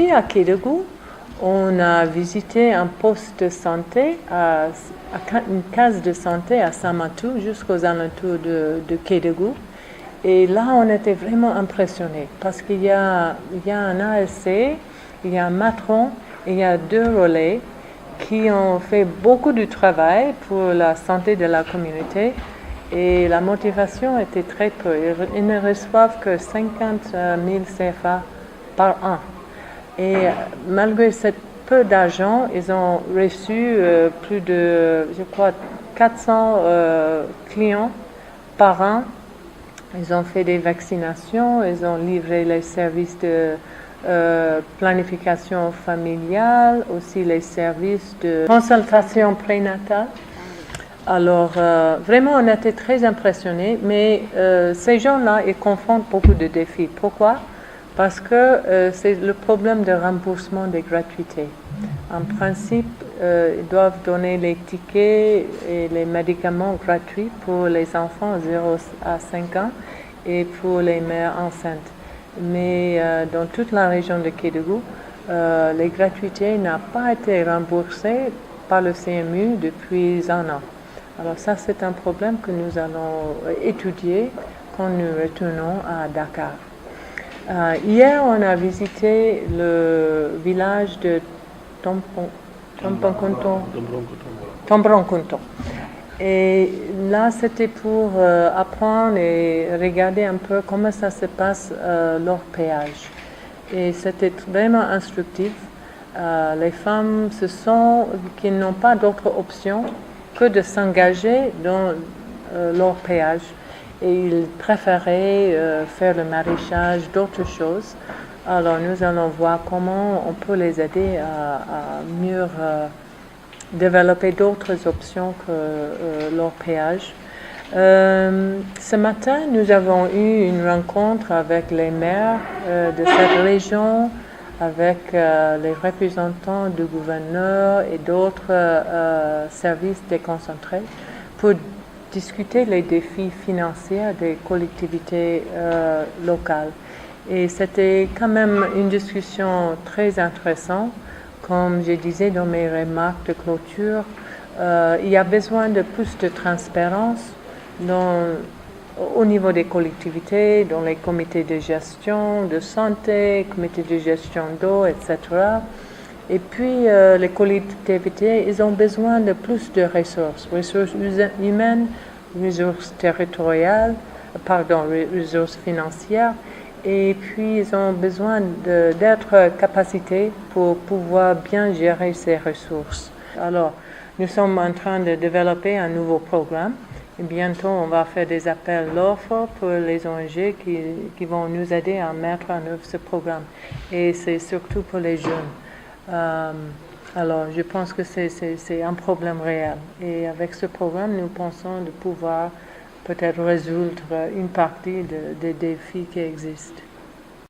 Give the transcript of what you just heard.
Ici à Kédougou, on a visité un poste de santé, une case de santé à Samatou, jusqu'aux alentours de Kédougou. Et là, on était vraiment impressionnés parce qu'il y a un ASC, il y a un matron et il y a 2 relais qui ont fait beaucoup de travail pour la santé de la communauté. Et la motivation était très peu. Ils ne reçoivent que 50 000 CFA par an. Et malgré ce peu d'argent, ils ont reçu plus de, je crois, 400 clients par an. Ils ont fait des vaccinations, ils ont livré les services de planification familiale, aussi les services de consultation prénatale. Alors, vraiment, on était très impressionnés, mais ces gens-là, ils confrontent beaucoup de défis. Pourquoi? Parce que c'est le problème de remboursement des gratuités. En principe, ils doivent donner les tickets et les médicaments gratuits pour les enfants 0 à 5 ans et pour les mères enceintes. Mais dans toute la région de Kédougou, les gratuités n'ont pas été remboursées par le CMU depuis 1 an. Alors ça, c'est un problème que nous allons étudier quand nous retournons à Dakar. Hier, on a visité le village de Tombronkonto. Et là, c'était pour apprendre et regarder un peu comment ça se passe l'orpaillage. Et c'était vraiment instructif. Les femmes qui n'ont pas d'autre option que de s'engager dans l'orpaillage. Et ils préféraient faire le maraîchage, d'autres choses. Alors nous allons voir comment on peut les aider à mieux développer d'autres options que l'orpaillage. Ce matin, nous avons eu une rencontre avec les maires de cette région, avec les représentants du gouverneur et d'autres services déconcentrés pour discuter les défis financiers des collectivités locales. Et c'était quand même une discussion très intéressante. Comme je disais dans mes remarques de clôture, il y a besoin de plus de transparence au niveau des collectivités, dans les comités de gestion de santé, comités de gestion d'eau, etc. Et puis, les collectivités, ils ont besoin de plus de ressources humaines, ressources territoriales, ressources financières. Et puis, ils ont besoin d'être capacités pour pouvoir bien gérer ces ressources. Alors, nous sommes en train de développer un nouveau programme. Et bientôt, on va faire des appels d'offres pour les ONG qui vont nous aider à mettre en œuvre ce programme. Et c'est surtout pour les jeunes. Alors, je pense que c'est un problème réel. Et avec ce programme, nous pensons de pouvoir peut-être résoudre une partie des défis qui existent.